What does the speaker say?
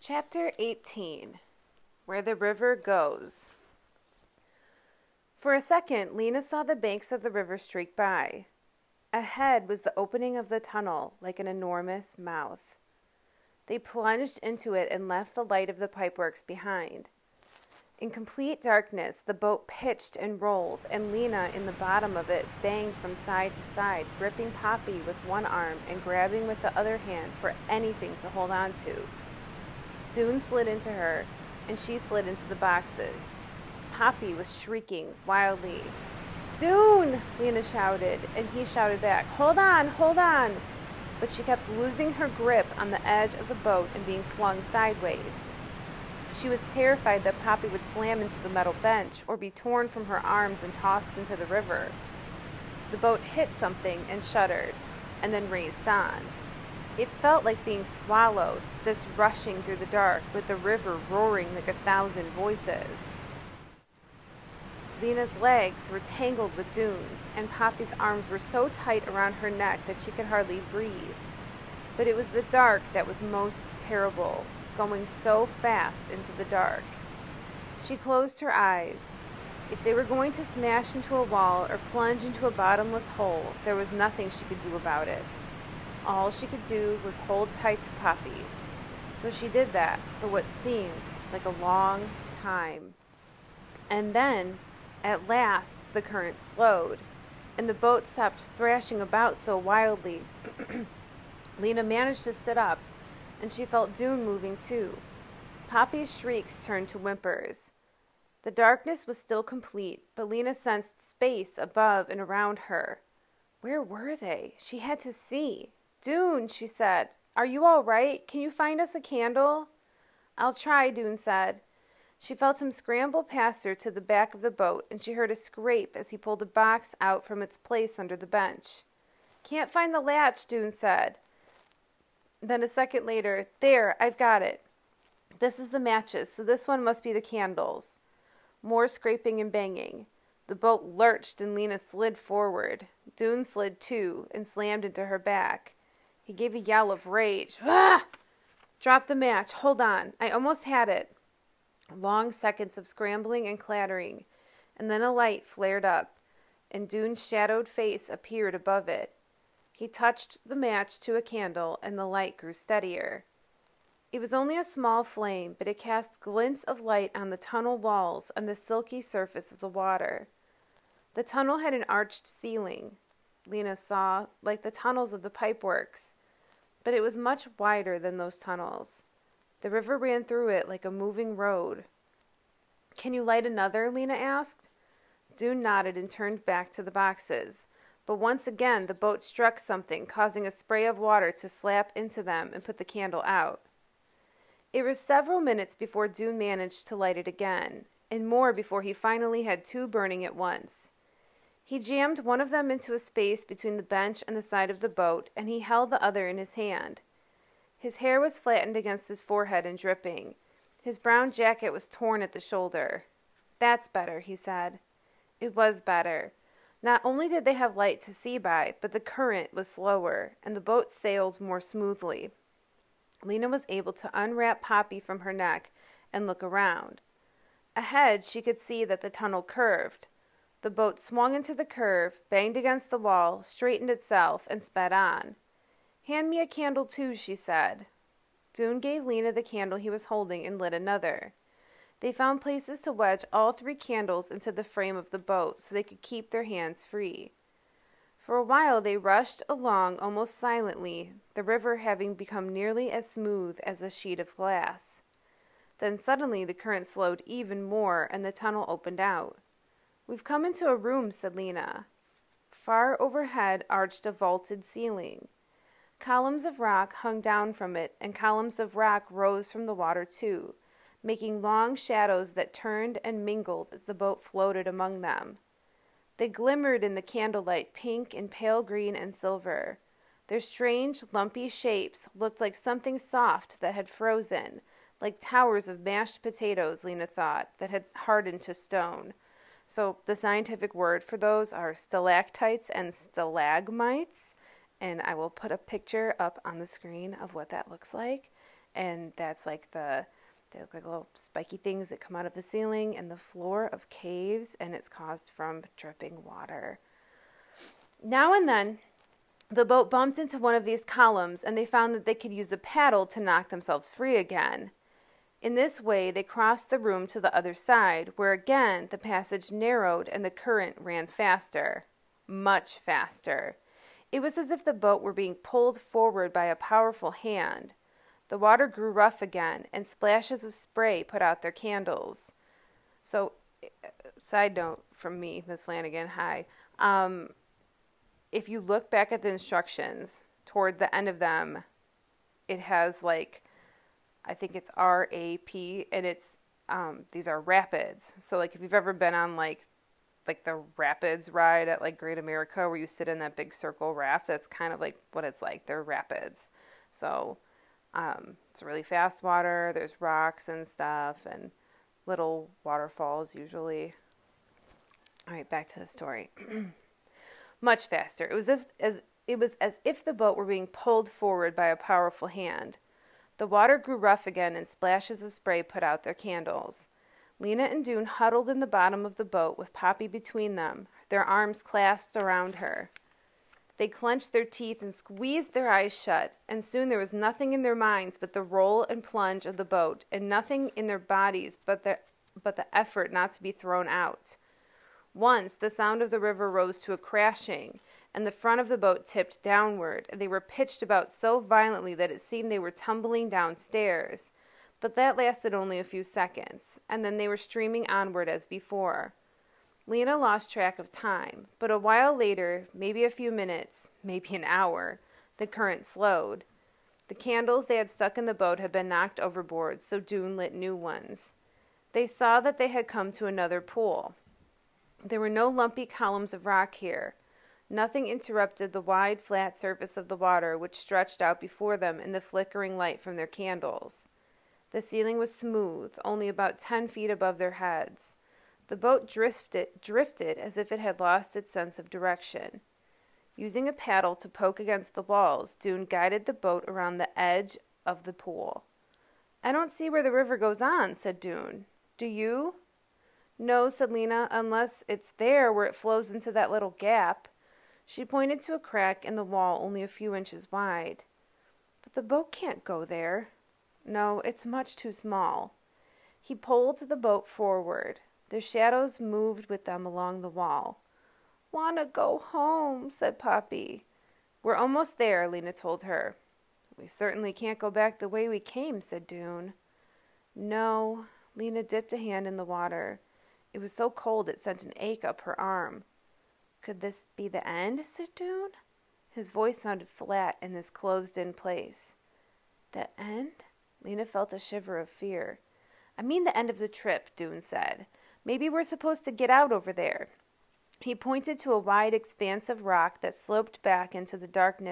Chapter 18. Where the River Goes. For a second, Lena saw the banks of the river streak by. Ahead was the opening of the tunnel, like an enormous mouth. They plunged into it and left the light of the pipeworks behind. In complete darkness, the boat pitched and rolled, and Lena, in the bottom of it, banged from side to side, gripping Poppy with one arm and grabbing with the other hand for anything to hold on to. Dune slid into her, and she slid into the boxes. Poppy was shrieking wildly. "Dune!" Lena shouted, and he shouted back, "Hold on, hold on!" But she kept losing her grip on the edge of the boat and being flung sideways. She was terrified that Poppy would slam into the metal bench or be torn from her arms and tossed into the river. The boat hit something and shuddered, and then raced on. It felt like being swallowed, this rushing through the dark with the river roaring like 1,000 voices. Lena's legs were tangled with Dune's, and Poppy's arms were so tight around her neck that she could hardly breathe. But it was the dark that was most terrible, going so fast into the dark. She closed her eyes. If they were going to smash into a wall or plunge into a bottomless hole, there was nothing she could do about it. All she could do was hold tight to Poppy. So she did that for what seemed like a long time. And then, at last, the current slowed, and the boat stopped thrashing about so wildly. Lena managed to sit up, and she felt Dune moving too. Poppy's shrieks turned to whimpers. The darkness was still complete, but Lena sensed space above and around her. Where were they? She had to see. "Dune," she said, "are you all right? Can you find us a candle?" "I'll try," Dune said. She felt him scramble past her to the back of the boat, and she heard a scrape as he pulled a box out from its place under the bench. "Can't find the latch," Dune said. Then a second later, "There, I've got it. This is the matches, so this one must be the candles." More scraping and banging. The boat lurched and Lena slid forward. Dune slid too and slammed into her back. He gave a yell of rage. "Ah!" "Drop the match. Hold on. I almost had it." Long seconds of scrambling and clattering, and then a light flared up, and Dune's shadowed face appeared above it. He touched the match to a candle, and the light grew steadier. It was only a small flame, but it cast glints of light on the tunnel walls and the silky surface of the water. The tunnel had an arched ceiling, Lena saw, like the tunnels of the pipeworks, but it was much wider than those tunnels. The river ran through it like a moving road. "Can you light another?" Lena asked. Dune nodded and turned back to the boxes, but once again the boat struck something, causing a spray of water to slap into them and put the candle out. It was several minutes before Dune managed to light it again, and more before he finally had two burning at once. He jammed one of them into a space between the bench and the side of the boat, and he held the other in his hand. His hair was flattened against his forehead and dripping. His brown jacket was torn at the shoulder. "That's better," he said. It was better. Not only did they have light to see by, but the current was slower, and the boat sailed more smoothly. Lena was able to unwrap Poppy from her neck and look around. Ahead, she could see that the tunnel curved. The boat swung into the curve, banged against the wall, straightened itself, and sped on. "Hand me a candle too," she said. Dune gave Lena the candle he was holding and lit another. They found places to wedge all three candles into the frame of the boat so they could keep their hands free. For a while they rushed along almost silently, the river having become nearly as smooth as a sheet of glass. Then suddenly the current slowed even more and the tunnel opened out. "We've come into a room," said Lena. Far overhead arched a vaulted ceiling. Columns of rock hung down from it, and columns of rock rose from the water too, making long shadows that turned and mingled as the boat floated among them. They glimmered in the candlelight, pink and pale green and silver. Their strange, lumpy shapes looked like something soft that had frozen, like towers of mashed potatoes, Lena thought, that had hardened to stone. So the scientific word for those are stalactites and stalagmites, and I will put a picture up on the screen of what that looks like. And that's like they look like little spiky things that come out of the ceiling and the floor of caves, and it's caused from dripping water. Now and then, the boat bumped into one of these columns, and they found that they could use a paddle to knock themselves free again. In this way, they crossed the room to the other side, where again the passage narrowed and the current ran faster. Much faster. It was as if the boat were being pulled forward by a powerful hand. The water grew rough again, and splashes of spray put out their candles. So, side note from me, Miss Flanagan, hi. If you look back at the instructions, toward the end of them, it has like, I think it's RAP, and it's, these are rapids. So like if you've ever been on like the rapids ride at like Great America where you sit in that big circle raft, that's kind of like what it's like. They're rapids. So it's really fast water. There's rocks and stuff and little waterfalls usually. All right, back to the story. Much faster. It was as if the boat were being pulled forward by a powerful hand. The water grew rough again, and splashes of spray put out their candles. Lena and Doone huddled in the bottom of the boat with Poppy between them, their arms clasped around her. They clenched their teeth and squeezed their eyes shut, and soon there was nothing in their minds but the roll and plunge of the boat, and nothing in their bodies but the effort not to be thrown out. Once the sound of the river rose to a crashing, and the front of the boat tipped downward, and they were pitched about so violently that it seemed they were tumbling downstairs. But that lasted only a few seconds, and then they were streaming onward as before. Lena lost track of time, but a while later, maybe a few minutes, maybe an hour, the current slowed. The candles they had stuck in the boat had been knocked overboard, so Doone lit new ones. They saw that they had come to another pool. There were no lumpy columns of rock here. Nothing interrupted the wide, flat surface of the water which stretched out before them in the flickering light from their candles. The ceiling was smooth, only about 10 feet above their heads. The boat drifted as if it had lost its sense of direction. Using a paddle to poke against the walls, Doone guided the boat around the edge of the pool. "I don't see where the river goes on," said Doone. "Do you?" "No," said Lena, "unless it's there where it flows into that little gap." She pointed to a crack in the wall only a few inches wide. "But the boat can't go there." "No, it's much too small." He pulled the boat forward. The shadows moved with them along the wall. "Wanna go home," said Poppy. "We're almost there," Lena told her. "We certainly can't go back the way we came," said Doone. "No." Lena dipped a hand in the water. It was so cold it sent an ache up her arm. "Could this be the end?" said Doone. His voice sounded flat in this closed-in place. "The end?" Lena felt a shiver of fear. "I mean the end of the trip," Doone said. "Maybe we're supposed to get out over there." He pointed to a wide expanse of rock that sloped back into the darkness